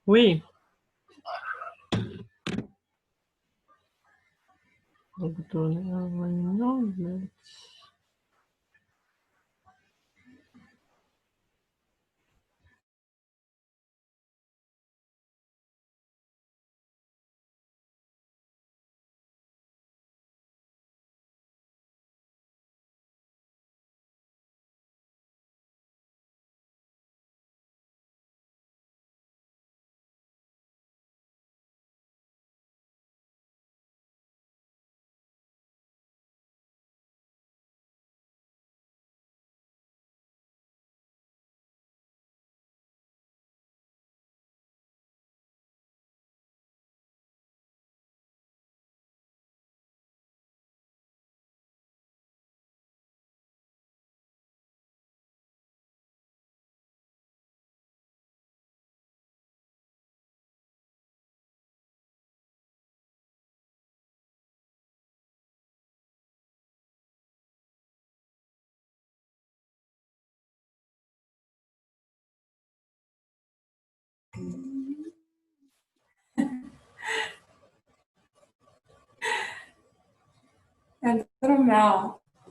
Oui.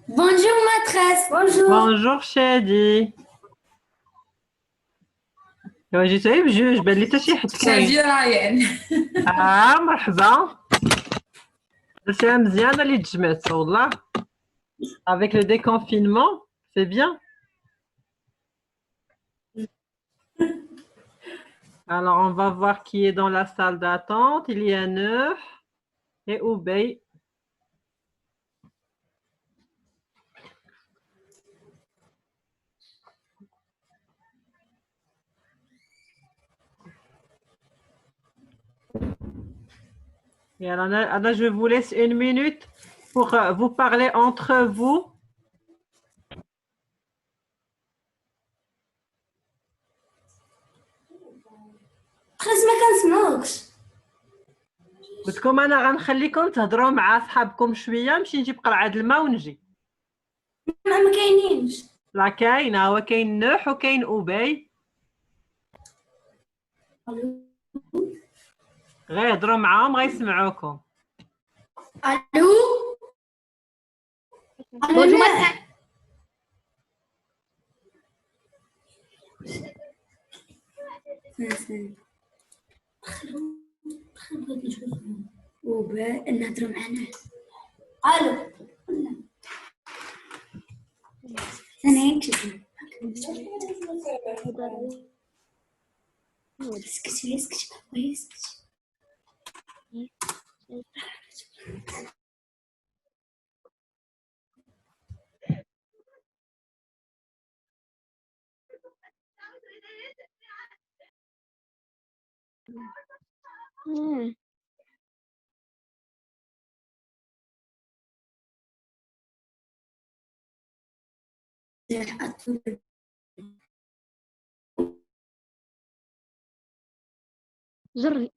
Bonjour maîtresse. Bonjour. Bonjour Shadi. واجي صعيب بجوج بان لي حتى شي حد كاين. شادي رايان. مرحبا. درتيها مزيانه اللي تجمعت والله. Avec le déconfinement, c'est bien. Alors on va voir qui est dans la salle d'attente. Il y a Neuf et Oubey. Et alors, Anna, je vous laisse une minute pour vous parler entre vous. خلاص ما كنسمعوكش. قلت لكم انا غنخليكم تهضروا مع صحابكم شويه، نمشي نجيب قرعه الماء ونجي. ما كاينينش. لا كاين، هو كاين نوح وكاين أبي. غير هضروا معاهم غيسمعوكم. الو Bonjour نهضروا معنا. الو انا اسكتي اسكتي. زر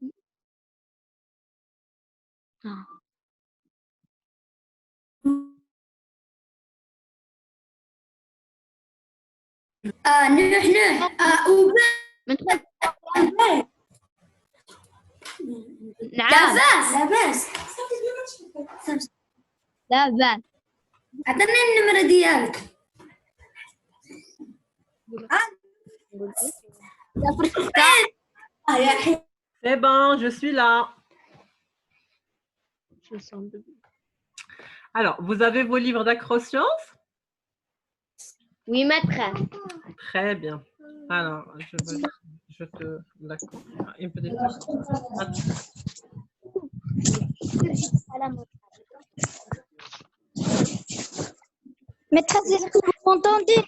نوح نعم لاباس لا بأس. عطيني النمرة ديالك. يا حي. C'est bon, je suis là. Alors, vous avez vos livres d'accroscience? Oui, maîtresse. Très bien. Alors, je te... D'accord. Une petite... Maîtresse, est-ce que vous m'entendez?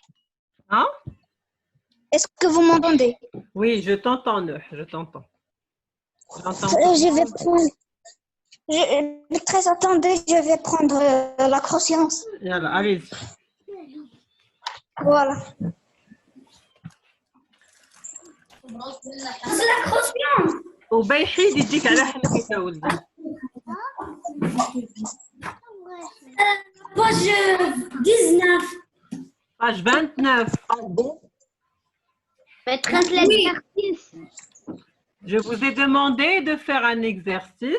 Hein? Est-ce que vous m'entendez? Oui, je t'entends, Neuf, je t'entends. Je vais prendre... Maîtresse, attendez, je vais prendre la conscience. Yalla, allez. Voilà. C'est la conscience. وبي حيد يديك على حنك يا ولدي. Page 19. Page 29. Maîtresse, l'exercice. Je vous ai demandé de faire un exercice.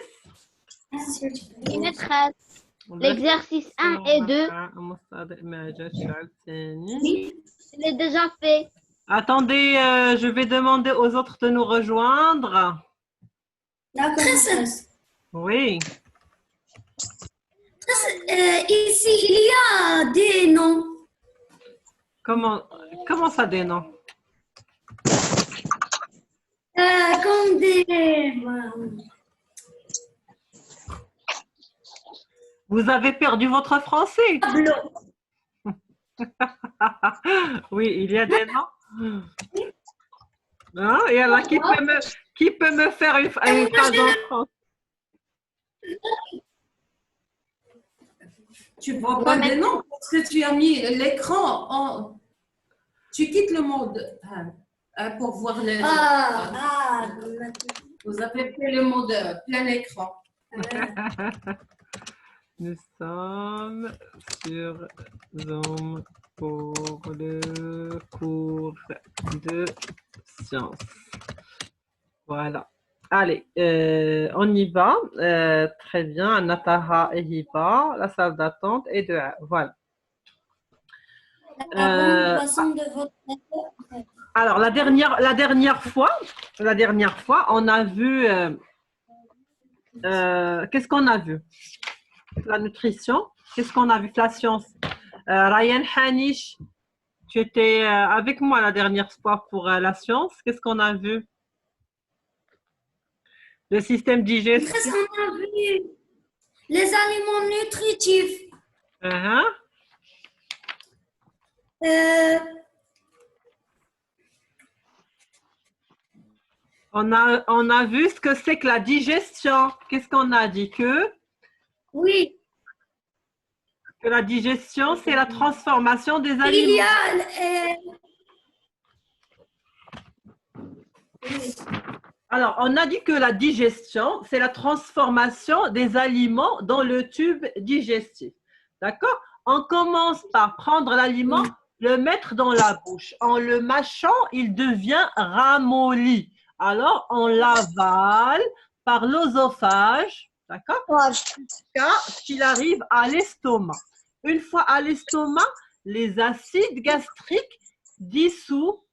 Oui, maîtresse. L'exercice 1 et 2, je l'ai déjà fait. Attendez, je vais demander aux autres de nous rejoindre. D'accord. Oui. Ici, il y a des noms. Comment ça des noms? Comme des... Vous avez perdu votre français. tableaux. Oui, il y a des noms. Hein? Et alors, qui peut me faire une phrase en français? Tu vois pas des noms parce que tu as mis l'écran en. Tu quittes le mode pour voir les. Vous avez fait le mode plein écran. Nous sommes sur Zoom pour le cours de sciences. Voilà. Allez, on y va. Très bien. Nataha et Hiba, la salle d'attente et de... Voilà. Alors, la dernière fois, on a vu... qu'est-ce qu'on a vu? La nutrition. Qu'est-ce qu'on a vu? La science. Ryan Hanish, tu étais avec moi la dernière fois pour la science. Qu'est-ce qu'on a vu? Le système digestif. On a vu les aliments nutritifs. On a vu ce que c'est que la digestion. Qu'est-ce qu'on a dit? Oui. Que la digestion, c'est la transformation des aliments. Il y a... Alors, on a dit que la digestion, c'est la transformation des aliments dans le tube digestif. D'accord? On commence par prendre l'aliment, le mettre dans la bouche. En le mâchant, il devient ramolli. Alors, on l'avale par l'œsophage, d'accord? Jusqu'à ce qu'il arrive à l'estomac. Une fois à l'estomac, les acides gastriques dissouent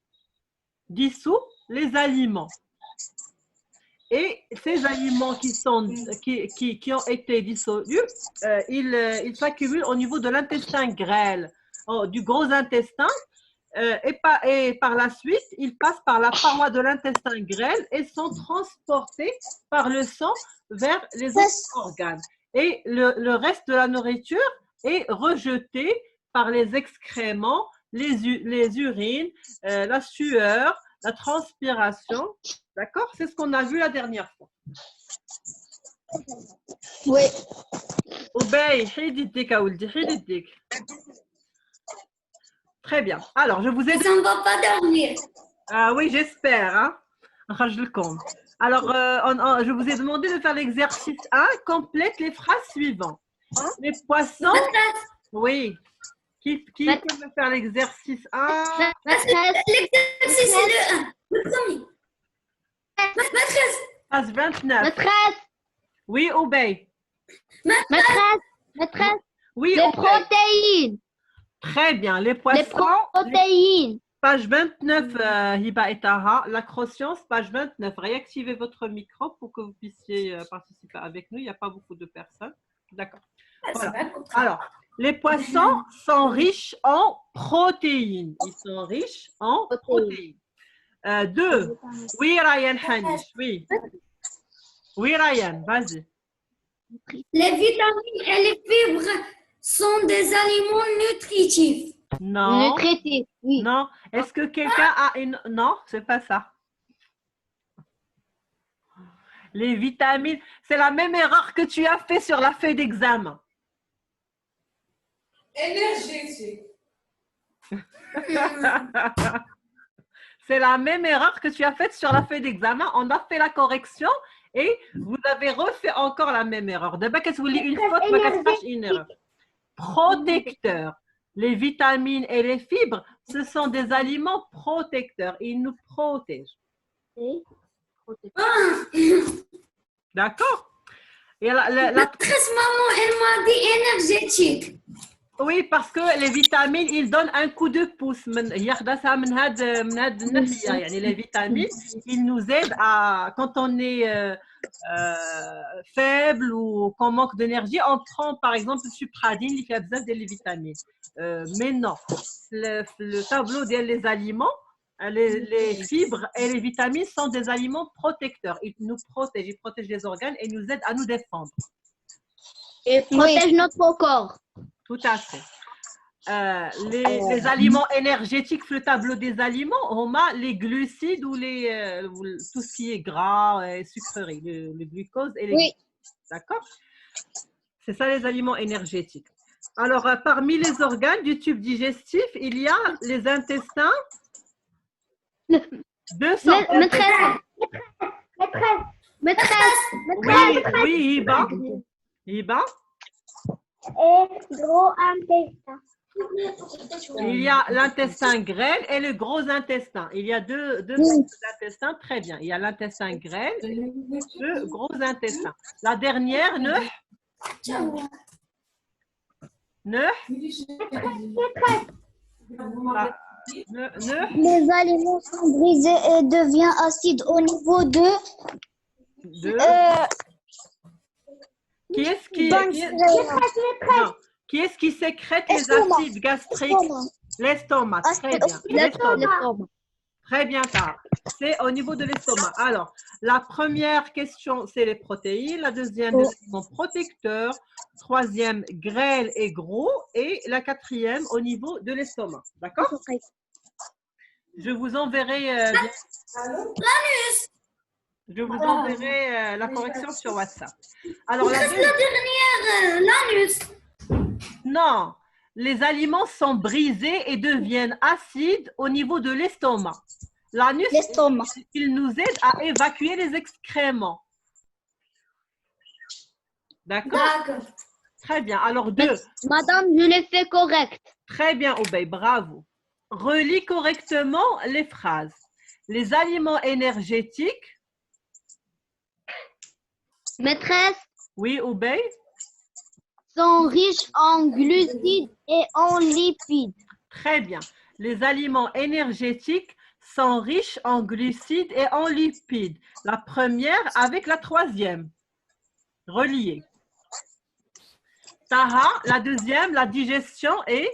les aliments. Et ces aliments qui ont été dissolus, ils s'accumulent au niveau de l'intestin grêle, du gros intestin, et par la suite, ils passent par la paroi de l'intestin grêle et sont transportés par le sang vers les autres organes. Et le reste de la nourriture est rejeté par les excréments, les urines, la sueur, la transpiration. D'accord? C'est ce qu'on a vu la dernière fois. Oui. Obey, hididik, Aouldi, hididik. Très bien. Alors, je vous ai... Ça ne va pas dormir. Ah oui, j'espère. Hein? Alors, je vous ai demandé de faire l'exercice 1. Complète les phrases suivantes. Les poissons... Oui. Qui peut me faire l'exercice 1? L'exercice, c'est le premier. Maîtresse. Page 29. Maîtresse, Oui, Obey. maîtresse, Oui, les Obey. protéines, Très bien. Les les poissons... protéines. Page 29, Hiba et Tara, l'acroscience, page 29. Réactivez votre micro pour que vous puissiez participer avec nous. Il n'y a pas beaucoup de personnes. D'accord. Voilà. Alors, les poissons sont riches en protéines. Ils sont riches en protéines. 2. Oui, Ryan Hanish. Oui. Oui, Ryan, vas-y. Les vitamines et les fibres sont des aliments nutritifs. Non. Nutritifs, oui. Non. Est-ce que quelqu'un a une... Non, c'est pas ça. Les vitamines, c'est la même erreur que tu as fait sur la feuille d'examen. Énergétique. C'est la même erreur que tu as faite sur la feuille d'examen. On a fait la correction et vous avez refait encore la même erreur. D'abord, qu'est-ce que vous dites? Une faute, mais qu'est-ce que une erreur? Protecteurs. Les vitamines et les fibres, ce sont des aliments protecteurs. Ils nous protègent. D'accord? Et Maîtresse, maman, elle m'a dit énergétique. oui, parce que les vitamines, ils donnent un coup de pouce. ياخدها من هاد الناحية. يعني les vitamines, ils nous aident à, quand on est faible ou qu'on manque d'énergie, on prend par exemple le supradine, il fait besoin des vitamines. Mais non, le tableau des aliments, les fibres et les vitamines sont des aliments protecteurs. Ils nous protègent, ils protègent les organes et nous aident à nous défendre. Et protège notre corps. Tout à fait. Les aliments énergétiques, le tableau des aliments, on a les glucides ou tout ce qui est gras et sucreries, le glucose et les glucides. D'accord? C'est ça les aliments énergétiques. Alors, parmi les organes du tube digestif, il y a les intestins. 200. Maîtresse. Oui, Hiba. Et gros intestin. Il y a l'intestin grêle et le gros intestin. Il y a deux intestins, très bien. Il y a l'intestin grêle et le gros intestin. La dernière, Les aliments sont brisés et deviennent acides au niveau de... Qui est-ce qui sécrète les acides gastriques? L'estomac. Très bien. L'estomac. Très bien, Tara. C'est au niveau de l'estomac. Alors, la première question, c'est les protéines. La deuxième, les aliments protecteurs. Troisième, grêle et gros. Et la quatrième, au niveau de l'estomac. D'accord? Je vous enverrai la correction sur WhatsApp. Alors, la dernière, l'anus. Non, les aliments sont brisés et deviennent acides au niveau de l'estomac. L'anus, il nous aide à évacuer les excréments. D'accord? Très bien. Alors, 2. Madame, je l'ai fait correct. Très bien, Obey, bravo. Relis correctement les phrases. Les aliments énergétiques. Maîtresse, Oui, Obey. sont riches en glucides et en lipides. Très bien. Les aliments énergétiques sont riches en glucides et en lipides. La première avec la troisième. Reliée. Taha, la deuxième, la digestion et...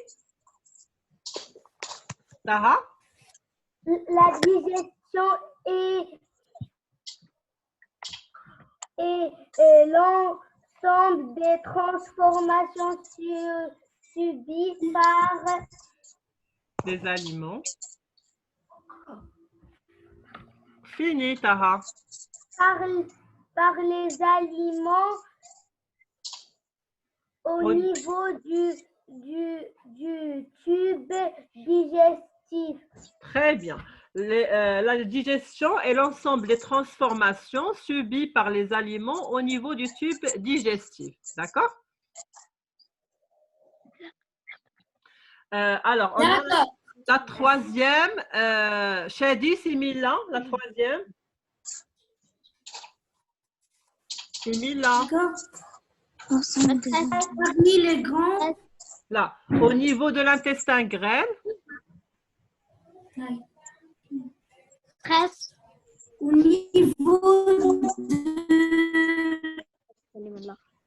Taha? La digestion et l'ensemble des transformations subies par des aliments. Fini, Taha. par les aliments au niveau du tube digestif. Très bien. La digestion est l'ensemble des transformations subies par les aliments au niveau du tube digestif. D'accord? Alors, on a la troisième. Shadi, Simila, la troisième. Simila. Parmi les grands. Là, au niveau de l'intestin grêle. Stress. Au niveau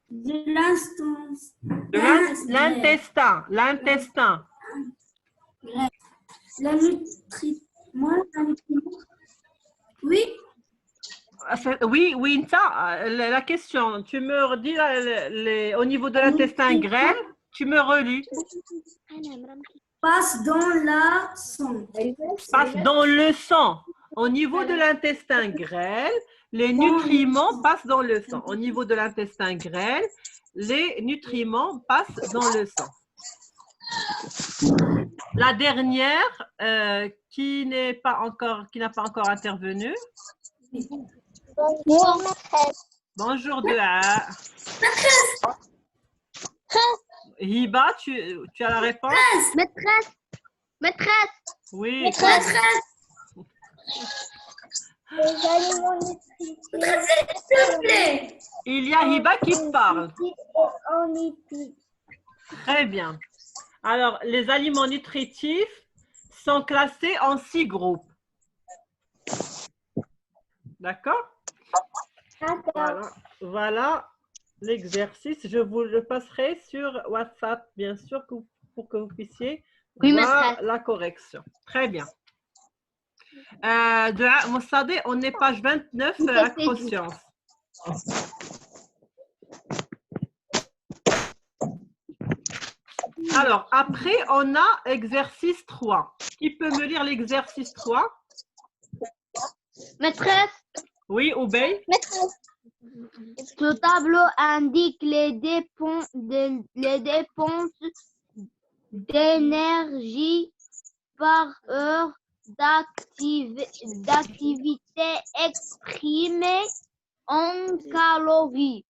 de l'instance. L'intestin. L'intestin. La nutrition. Oui. Oui, oui, ça, la question, tu me redis au niveau de l'intestin grêle, tu me relis. Passe dans la sang. Passe dans le sang. Au niveau de l'intestin grêle, les nutriments passent dans le sang. Au niveau de l'intestin grêle, les nutriments passent dans le sang. La dernière, qui n'a pas encore intervenu. Bonjour Dua. Hiba, tu as la réponse? Maîtresse. Oui. Maîtresse. Les aliments nutritifs S'il te plaît. Il y a Hiba qui parle. en lipides. Très bien. Alors, les aliments nutritifs sont classés en 6 groupes. D'accord? D'accord. Voilà l'exercice. Je vous le passerai sur WhatsApp, bien sûr, pour que vous puissiez voir la correction. Très bien. Dua Moussadi, on est page 29, accroscience. Alors, après, on a exercice 3. Qui peut me lire l'exercice 3? Maîtresse, Oui, Oubey? ce tableau indique les dépenses d'énergie par heure d'activité exprimée en calories.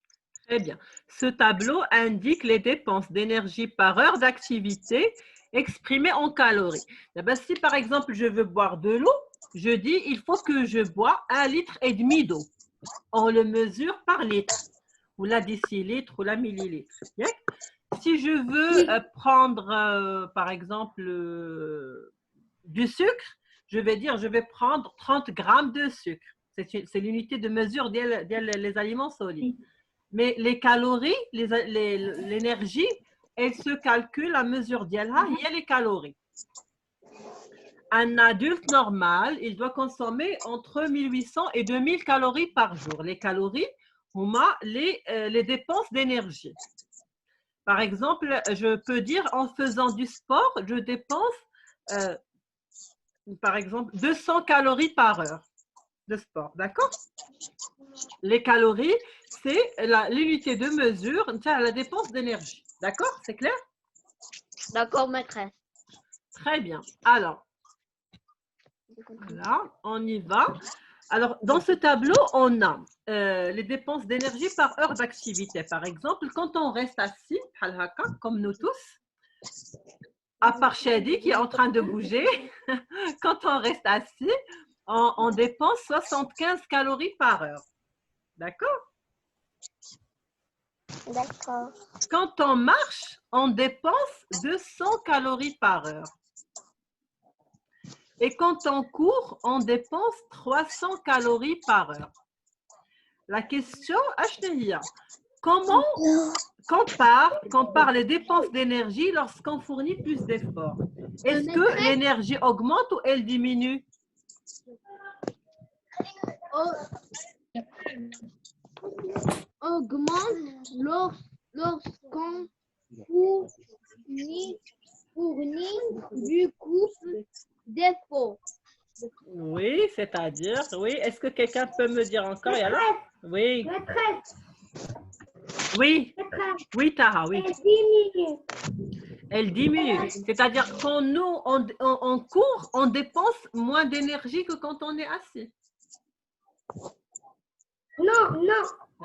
Très bien. Ce tableau indique les dépenses d'énergie par heure d'activité exprimées en calories. Eh bien, si par exemple je veux boire de l'eau, je dis il faut que je bois 1,5 litre d'eau. On le mesure par litre, ou la décilitre, ou la millilitre. Bien. Si je veux prendre par exemple du sucre, je vais dire je vais prendre 30 grammes de sucre. C'est l'unité de mesure des aliments solides. Mais les calories, l'énergie, elle se calcule à mesure d'Yalha, il y a les calories. Un adulte normal, il doit consommer entre 1800 et 2000 calories par jour. Les calories, on a les dépenses d'énergie. Par exemple, je peux dire en faisant du sport, je dépense par exemple 200 calories par heure de sport. D'accord? Les calories, c'est l'unité de mesure, la dépense d'énergie. D'accord? C'est clair? D'accord, maîtresse. Très bien. Alors, voilà, on y va. Alors, dans ce tableau, on a les dépenses d'énergie par heure d'activité. Par exemple, quand on reste assis, comme nous tous, à part Shadi qui est en train de bouger, quand on reste assis, on dépense 75 calories par heure. D'accord? D'accord. Quand on marche, on dépense 200 calories par heure. Et quand on court, on dépense 300 calories par heure. La question, comment compare les dépenses d'énergie lorsqu'on fournit plus d'efforts? Est-ce que l'énergie augmente ou elle diminue? Augmente lorsqu'on fournit du coup d'efforts. Oui, c'est-à-dire, oui. Est-ce que quelqu'un peut me dire encore? Oui. Maîtresse. Oui. Maîtresse. Oui, Tara, oui. Elle diminue. Elle diminue. C'est-à-dire quand nous, on court, on dépense moins d'énergie que quand on est assis. Non.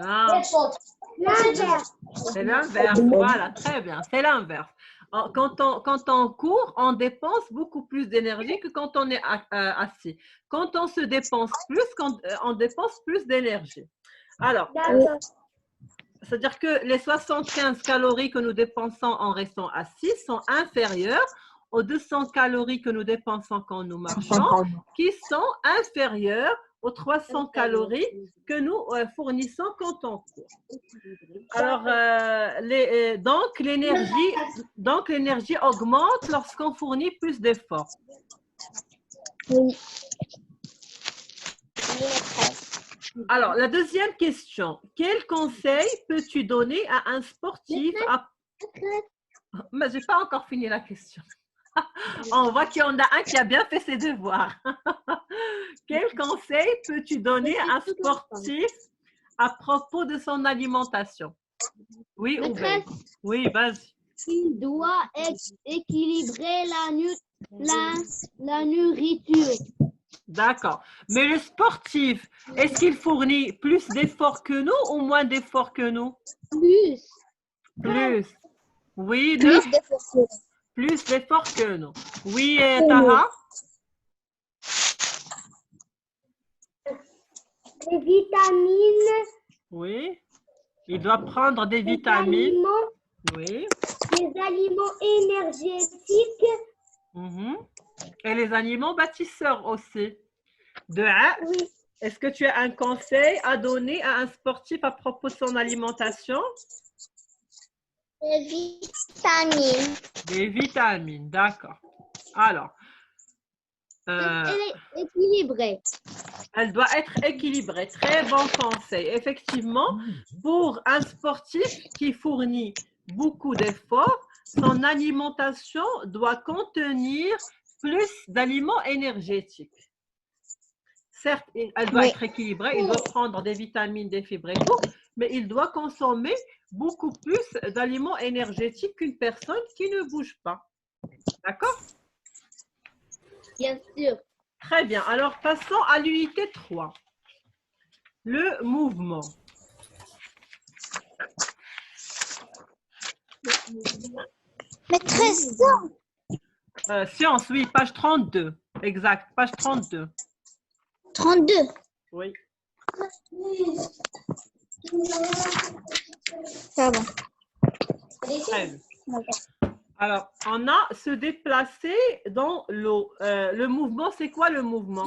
Ah, L'inverse. c'est l'inverse. Voilà, très bien. C'est l'inverse. Quand on court, on dépense beaucoup plus d'énergie que quand on est assis. Quand on se dépense plus, on dépense plus d'énergie. Alors, D'accord. c'est-à-dire que les 75 calories que nous dépensons en restant assis sont inférieures aux 200 calories que nous dépensons quand nous marchons, qui sont inférieures aux 300 calories que nous fournissons quand on court. Alors, donc l'énergie augmente lorsqu'on fournit plus d'efforts. Oui. Alors, la deuxième question. Quel conseil peux-tu donner à un sportif Mais je n'ai pas encore fini la question. On voit qu'il y en a un qui a bien fait ses devoirs. Quel conseil peux-tu donner à un sportif à propos de son alimentation? Oui, Oubey. Oui, vas-y. Il doit équilibrer la nourriture. D'accord. Mais le sportif, est-ce qu'il fournit plus d'efforts que nous ou moins d'efforts que nous? Plus. Oui, plus d'efforts que nous. Oui, Tara? des vitamines, Oui. Il doit prendre des des vitamines. aliments, Oui. des aliments énergétiques. Mhm. Et les aliments bâtisseurs aussi. Dua, Oui, est-ce que tu as un conseil à donner à un sportif à propos de son alimentation? Des vitamines. Des vitamines, d'accord. Alors, Elle est équilibrée. elle doit être équilibrée. Très bon conseil. Effectivement, pour un sportif qui fournit beaucoup d'efforts, son alimentation doit contenir plus d'aliments énergétiques. Certes, elle doit Oui. être équilibrée, il doit prendre des vitamines, des fibres et tout, mais il doit consommer beaucoup plus d'aliments énergétiques qu'une personne qui ne bouge pas. D'accord? Bien sûr. Très bien. Alors, passons à l'unité 3. Le mouvement. Maîtresse, Science, oui, page 32. Exact, page 32. 32. Oui. Ça va. Très bien. Alors, on a se déplacer dans l'eau. Le mouvement, c'est quoi le mouvement?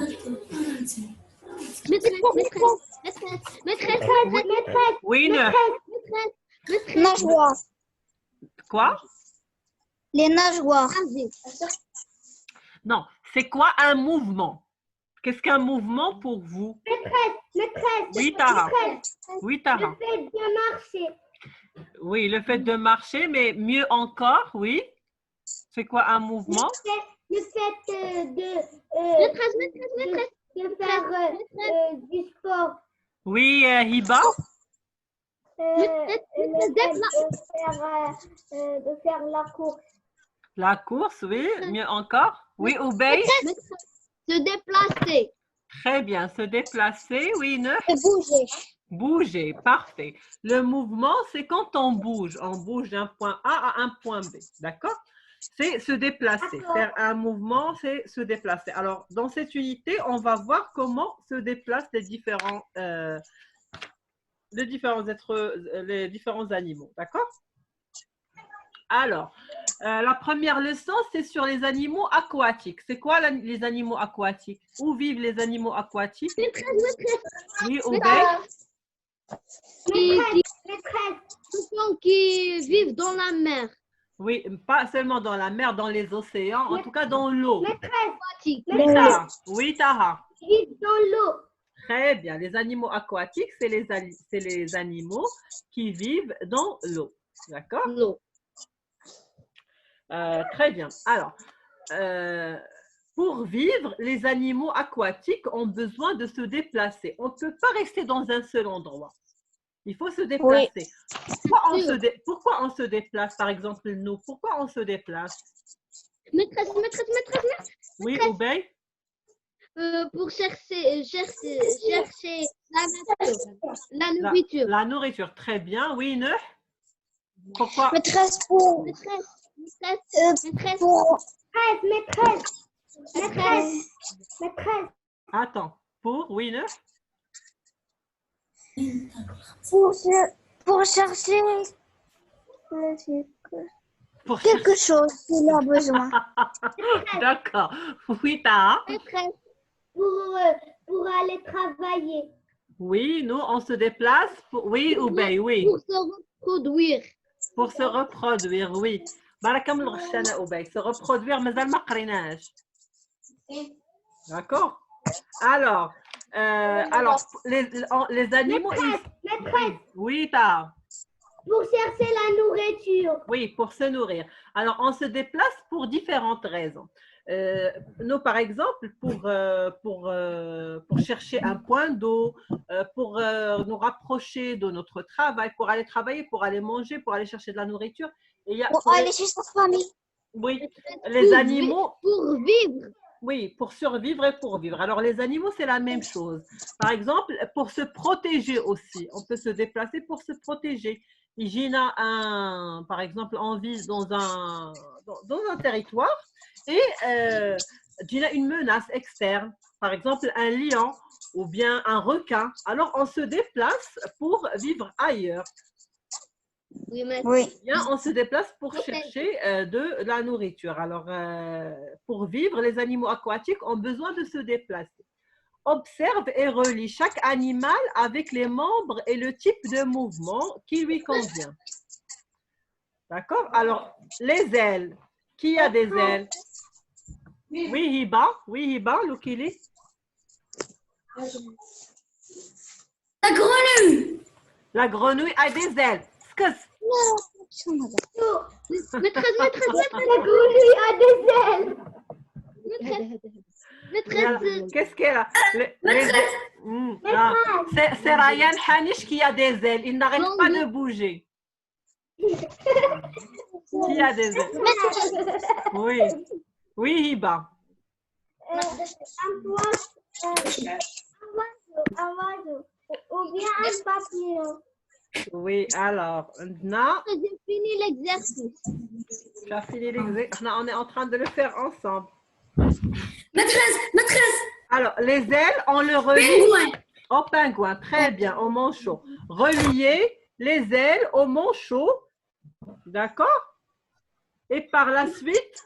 Maîtresse. Oui, Nageoire. quoi? Les nageoires. Non, c'est quoi un mouvement? Qu'est-ce qu'un mouvement pour vous? maîtresse, Oui, Tara. maîtresse, Oui, le Tara. fait de marcher. Oui, le fait de marcher, mais mieux encore, oui. C'est quoi un mouvement? Le fait de faire du sport. Oui, Hiba. Le fait de faire la course. La course, oui. Mieux encore. Oui, Oubey. Se déplacer. Très bien. Se déplacer, oui, ne. Et bouger. Bouger, parfait. Le mouvement, c'est quand on bouge. On bouge d'un point A à un point B. D'accord? C'est se déplacer. Faire un mouvement, c'est se déplacer. Alors, dans cette unité, on va voir comment se déplacent les différents animaux. D'accord? Alors, la première leçon, c'est sur les animaux aquatiques. C'est quoi les animaux aquatiques? Où vivent les animaux aquatiques? Oui, Oubey. Qui vivent dans la mer. Oui, pas seulement dans la mer, dans les océans, en tout cas dans l'eau. Maîtresse, Oui, Taha. Oui, Taha. vivent dans l'eau. Très bien. Les animaux aquatiques, c'est les animaux qui vivent dans l'eau. D'accord? L'eau. Très bien. Alors, pour vivre, les animaux aquatiques ont besoin de se déplacer. On ne peut pas rester dans un seul endroit. Il faut se déplacer. Pourquoi on se déplace, par exemple, nous? Pourquoi on se déplace? Maîtresse. Oui, Oubey? Pour chercher la nourriture. La nourriture, très bien. Oui, ne? Pourquoi? Maîtresse, Maîtresse. Attends. Pour? Oui, ne? Pour chercher Pour quelque chose qu'il a besoin. D'accord. Oui, Taha? Maîtresse. Pour aller travailler. Oui, nous, on se déplace. Oui, Oubey, oui. Pour se reproduire. Pour se reproduire, oui. Barakam al-Ghashana, Oubey. Se reproduire, mais elle m'a qrinage. D'accord? Alors, les animaux... Maîtresse, Oui, Taha. pour chercher la nourriture. Oui, pour se nourrir. Alors, on se déplace pour différentes raisons. Nous, par exemple, pour chercher un point d'eau, pour nous rapprocher de notre travail, pour aller travailler, pour aller manger, pour aller chercher de la nourriture. Et il y a, Pour aller chez sa famille. oui, les animaux. Pour vivre. Oui, pour survivre et pour vivre. Alors, les animaux, c'est la même chose. Par exemple, pour se protéger aussi. On peut se déplacer pour se protéger. Igina, par exemple, on vit dans un territoire et Gina, une menace externe. Par exemple, un lion ou bien un requin. Alors, on se déplace pour vivre ailleurs. Oui. Bien, on se déplace pour chercher de la nourriture. Alors, pour vivre, les animaux aquatiques ont besoin de se déplacer. Observe et relie chaque animal avec les membres et le type de mouvement qui lui convient. D'accord? Alors, les ailes. Qui a des ailes? Oui, Hiba, Loukili. La grenouille. La grenouille a des ailes. Excuse. Maîtresse. La grenouille a des ailes. Maîtresse. Qu'est-ce qu'elle a? C'est Ryan Hanish qui a des ailes. Il n'arrête pas de bouger. Qui a des ailes? Oui. Oui, Hiba. Un oiseau. Ou bien un papillon. Oui, alors, maintenant, J'ai fini l'exercice. tu as fini l'exercice. On est en train de le faire ensemble. Maîtresse. Alors, les ailes, on le relie Pingouin. au pingouin. Très bien, au manchot. Relier les ailes au manchot. D'accord? Et par la suite,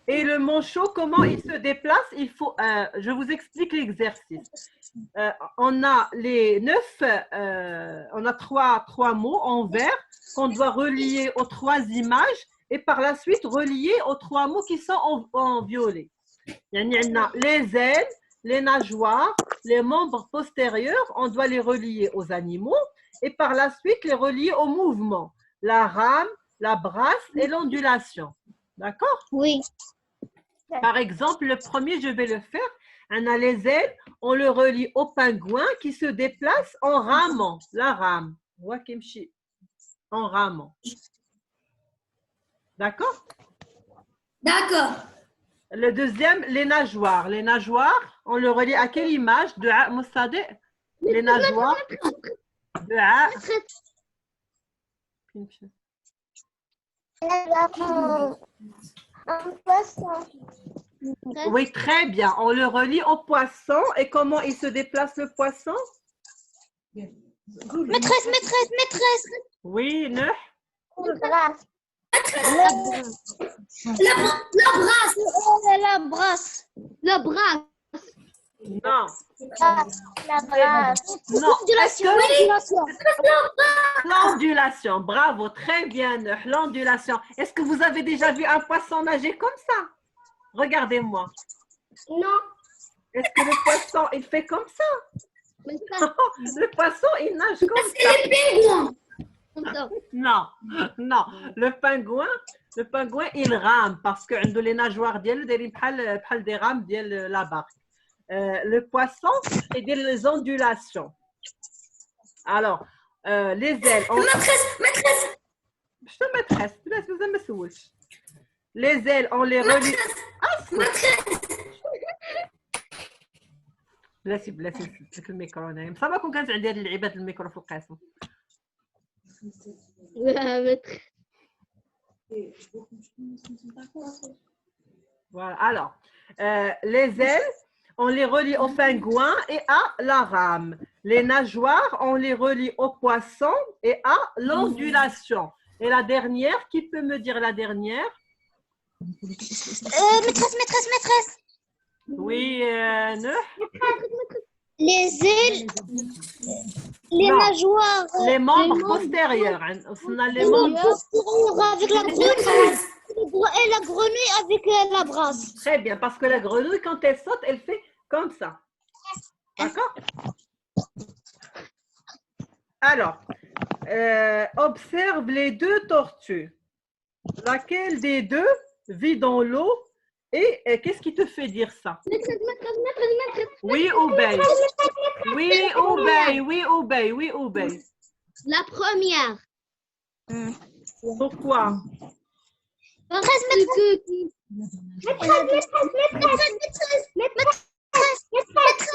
et le manchot, comment il se déplace? Il faut, je vous explique l'exercice. On a les 9, on a trois mots en vert qu'on doit relier aux 3 images et par la suite relier aux 3 mots qui sont en violet. Il y en a les ailes, les nageoires, les membres postérieurs, on doit les relier aux animaux et par la suite les relier au mouvement, la rame, la brasse et l'ondulation. D'accord? Oui. Par exemple, le premier, je vais le faire. On a les ailes, on le relie au pingouin qui se déplace en ramant, la rame. En ramant. D'accord? D'accord. Le deuxième, les nageoires. Les nageoires, on le relie à quelle image? Les nageoires. Un poisson. Oui, très bien. On le relie au poisson. Et comment il se déplace le poisson? Maîtresse. Oui, ne. Une brasse. La brasse. Non. La brasse. Non. Est-ce que Ondulation. l'ondulation, bravo, très bien, Neuh, l'ondulation. Est-ce que vous avez déjà vu un poisson nager comme ça? Regardez-moi. Non. Est-ce que le poisson, il fait comme ça? Le poisson, il nage comme ça. C'est les pingouins. Non. Le pingouin, il rame parce que les nageoires ديالو دايرين بحال des rames ديال la barque. Le poisson, c'est des ondulations. Alors, les ailes. Maîtresse. شنو maîtresse؟ مازال ما سولتش. Les ailes, on les relie. بلاتي لك الميكرو هنايا. صافا كون كانت عندي هاد اللعيبات الميكرو في القسم. Voilà. Alors, les ailes, on les relie au pingouin et à la rame. Les nageoires, on les relie au poisson et à l'ondulation. Et la dernière, qui peut me dire la dernière? Maîtresse. Oui, Neuh. Les ailes, les Non. nageoires, Les membres postérieurs. On a les membres. avec la grenouille et la grenouille avec la brasse. Très bien, parce que la grenouille, quand elle saute, elle fait comme ça. D'accord? Alors, observe les 2 tortues. Laquelle des 2 vit dans l'eau et qu'est-ce qui te fait dire ça? Oui, obéis. Oui, obéis. La première. Pourquoi?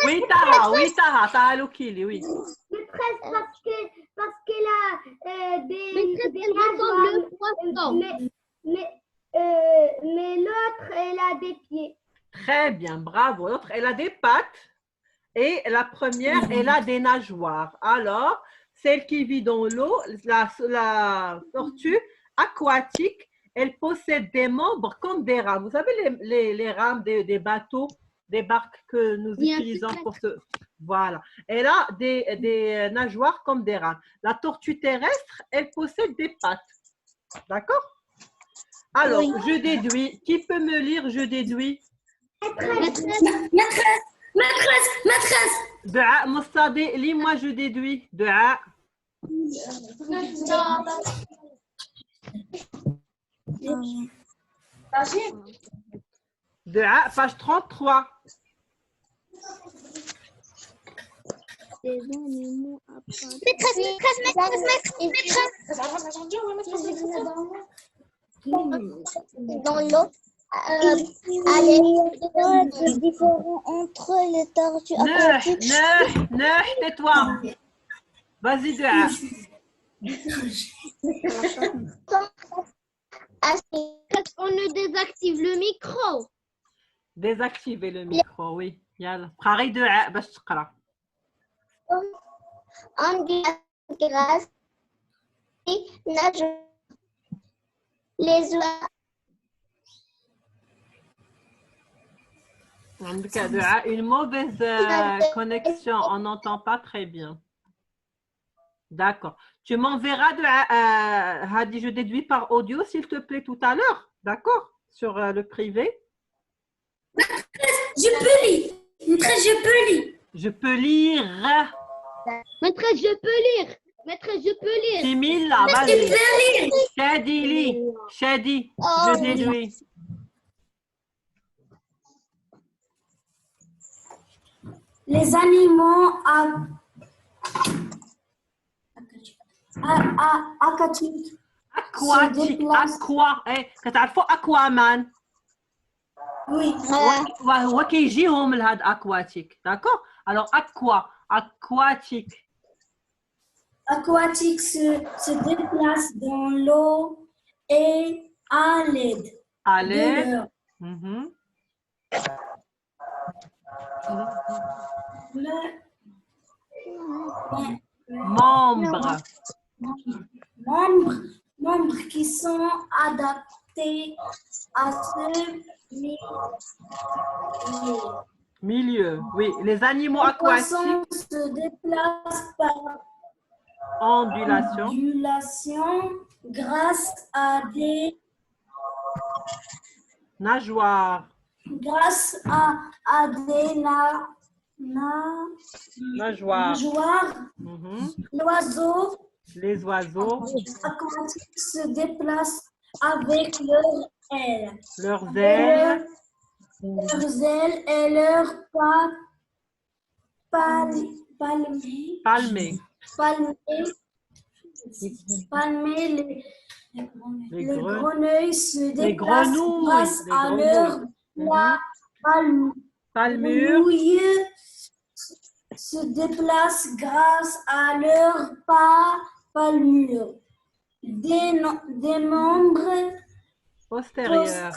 Oui, Taha, Loukili, oui. Maîtresse, parce qu'elle a des nageoires. Mais l'autre, elle a des pieds. Très bien, bravo. L'autre, elle a des pattes. Et la première, elle a des nageoires. Alors, celle qui vit dans l'eau, la tortue aquatique, elle possède des membres comme des rames. Vous savez, les rames des bateaux, des barques que nous utilisons pour ce... Voilà. Elle a des nageoires comme des rames. La tortue terrestre, elle possède des pattes. D'accord? Alors, je déduis. Qui peut me lire? Je déduis. Maîtresse. Dua, Mostadi, lis-moi, je déduis. Dua. Dua, page 33. Dans l'eau, il y a des différences entre les tortues aquatiques. Tais-toi. Vas-y, Dua. On ne désactive le micro. Désactivez le micro, oui. Yalla. قري دعاء باش تقرا. On dit grâce et nage les oies. عندك دعاء une mauvaise connexion, on n'entend pas très bien. D'accord. Tu m'enverras Hadi, je déduis par audio, s'il te plaît, tout à l'heure. D'accord? Sur le privé. Je peux lire. Maîtresse, je peux lire. Je peux lire. Maîtresse, je peux lire. Maîtresse, je peux lire. Timil, là, Je vas-y. peux lire. Shadi, lis. Shadi, je déduis. Les animaux aquatiques. Aquatique, aqua. كتعرفوا aquaman. Oui. هو كيجيهم لهاد aquatique. D'accord? Alors, aquatique. Aquatique se déplace dans l'eau et à l'aide. À de l'aide. leur membres qui sont adaptés à ce Milieu. Oui, les animaux Les poissons aquatiques. se déplacent par Ondulation. ondulation grâce à des Nageoires. Nageoires. nageoires. L'oiseau Les oiseaux. aquatique se déplace avec leurs ailes. Leurs ailes. Leurs ailes et leurs palmés. Les grenouilles se déplacent grâce à leur Palmure. se déplacent grâce à leur palmure. Des membres Postérieur.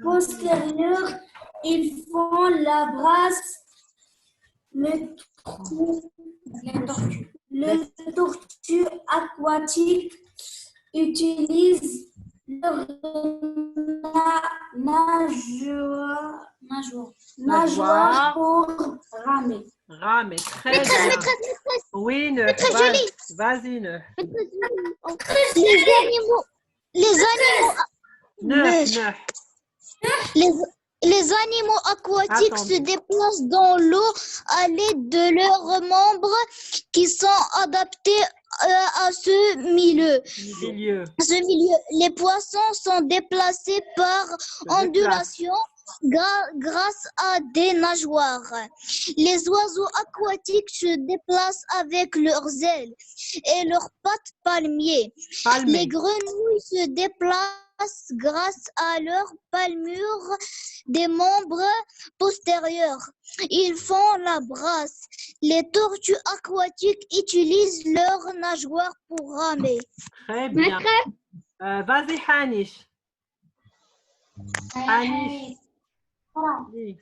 Postérieur, ils font la brasse, le tortue aquatique utilise leur nageoire pour ramer. Ramer, très bien. Oui, vas-y, Les animaux aquatiques se déplacent dans l'eau à l'aide de leurs membres qui sont adaptés à ce milieu. Les poissons sont déplacés par ondulation grâce à des nageoires. Les oiseaux aquatiques se déplacent avec leurs ailes et leurs pattes palmiers. Les grenouilles se déplacent grâce à leurs palmures des membres postérieurs. Ils font la brasse. Les tortues aquatiques utilisent leurs nageoires pour ramer. Très bien. Vas-y, Hanish. Anis. Oui.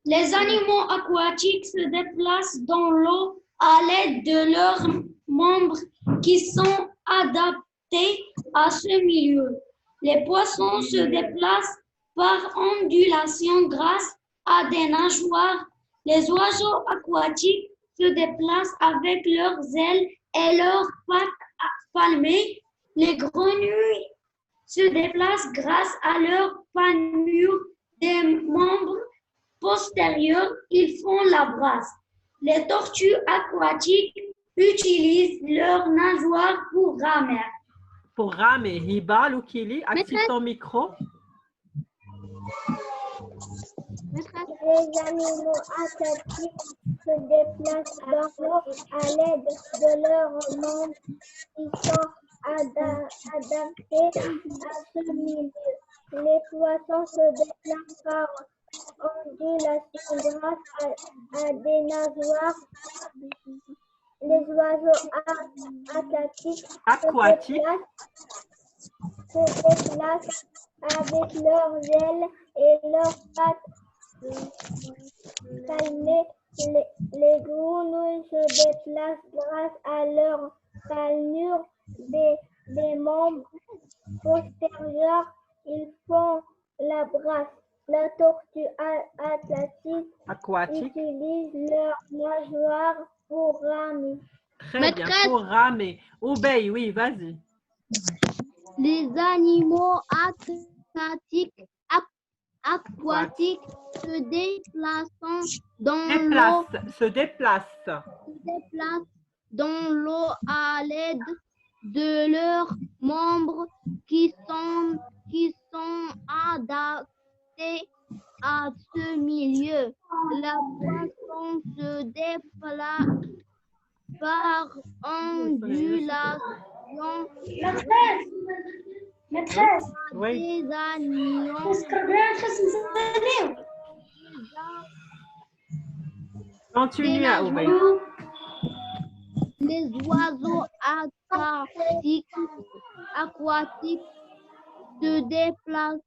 Les animaux aquatiques se déplacent dans l'eau à l'aide de leurs membres qui sont adaptés à ce milieu. Les poissons se déplacent par ondulation grâce à des nageoires. Les oiseaux aquatiques se déplacent avec leurs ailes et leurs pattes palmées. Les grenouilles se déplacent grâce à leurs palmures des membres postérieurs. Ils font la brasse. Les tortues aquatiques utilisent leurs nageoires pour ramer. Pour ramer. Hiba, Loukili, active ton micro. Les animaux aquatiques se déplacent dans l'eau à l'aide de leurs membres qui sont adaptés à ce milieu. Les poissons se déplacent par ondulation grâce à des nageoires. Les oiseaux aquatiques se déplacent avec leurs ailes et leurs pattes palmées. Les grenouilles se déplacent grâce à leurs palmures des membres postérieurs. Ils font la brasse. La tortue aquatique utilise leurs nageoires pour ramer. Très bien, pour ramer. Obey, oui, vas-y. Les animaux aquatiques se déplacent dans l'eau à l'aide de leurs membres qui sont adaptés à ce milieu. La poisson se déplace par ondulation. Maîtresse, Oui. Les animaux Continue à Obey. Les oiseaux aquatiques se déplacent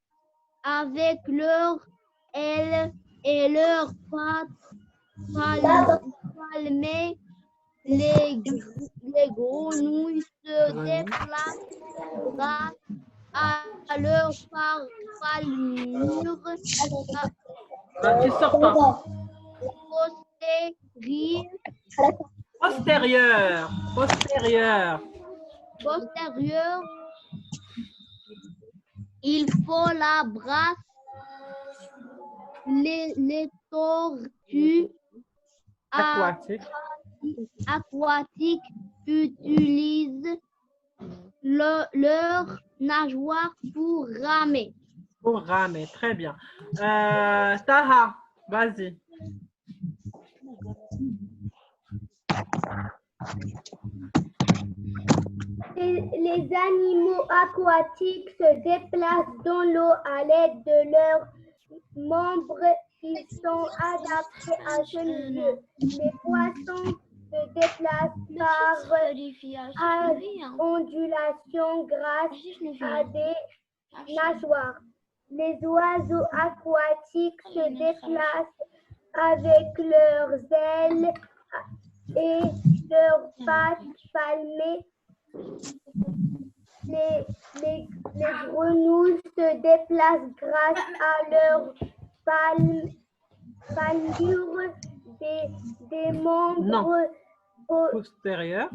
avec leurs ailes et leurs pattes palmées. Les grenouilles se déplacent grâce à leurs palmures Tu sors pas. Postérieure. Il faut la brasse. Les tortues aquatiques utilisent leur nageoire pour ramer. Pour ramer, très bien. Taha, vas-y. Les animaux aquatiques se déplacent dans l'eau à l'aide de leurs membres qui sont adaptés à ce milieu. Les poissons se déplacent par ondulation grâce à des nageoires. Les oiseaux aquatiques se déplacent avec leurs ailes et leurs pattes palmées. Les grenouilles se déplacent grâce à leurs palmures des membres postérieurs.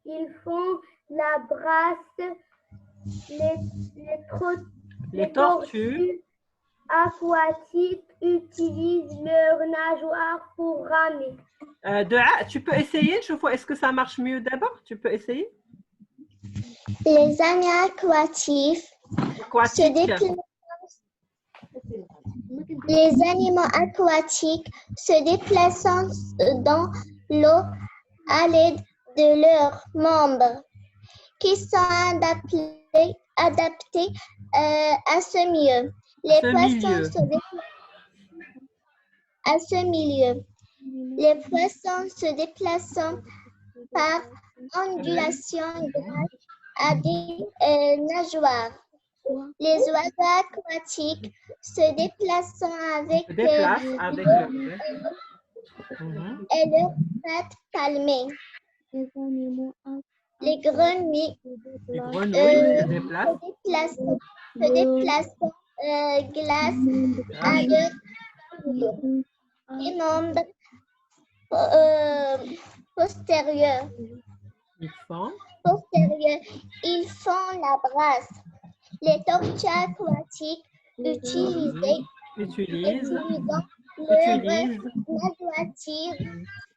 Ils font la brasse. Les tortues aquatiques utilisent leurs nageoires pour ramer. Dua, tu peux essayer? Je vois, est-ce que ça marche mieux d'abord? Tu peux essayer? Les animaux aquatiques se déplacent. Les animaux aquatiques se déplacent dans l'eau à l'aide de leurs membres qui sont adaptés à ce milieu. Les poissons se déplacent à ce milieu. Les poissons se déplacent par ondulation grâce à des nageoires. Les oiseaux aquatiques se déplaçant avec Se déplace avec leur tête. et leurs pattes palmées. Les grenouilles Les grenouilles se déplacent. glacent à leur tour. Les membres postérieurs, ils font la brasse. Les tortues aquatiques utilisant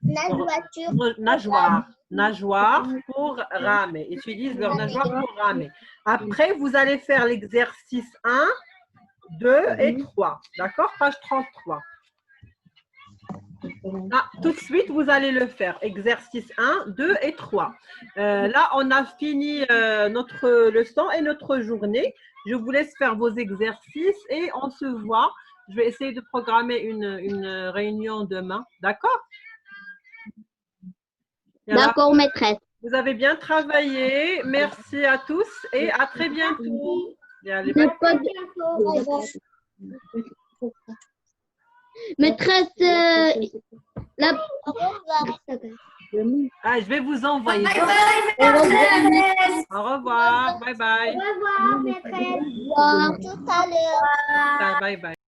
leur nageoire pour ramer. Ils utilisent leur nageoire pour ramer. Après, vous allez faire l'exercice 1, 2 et 3. D'accord? Page 33. Ah, tout de suite, vous allez le faire. Exercice 1, 2 et 3. Là, on a fini notre leçon et notre journée. Je vous laisse faire vos exercices et on se voit. Je vais essayer de programmer une réunion demain. D'accord? D'accord, maîtresse. Vous avez bien travaillé. Merci à tous et à très bientôt. Et allez, bye. Maîtresse, Ah, je vais vous envoyer. Au revoir. Au revoir. Bye bye. Au revoir, maîtresse. tout à l'heure. Bye bye.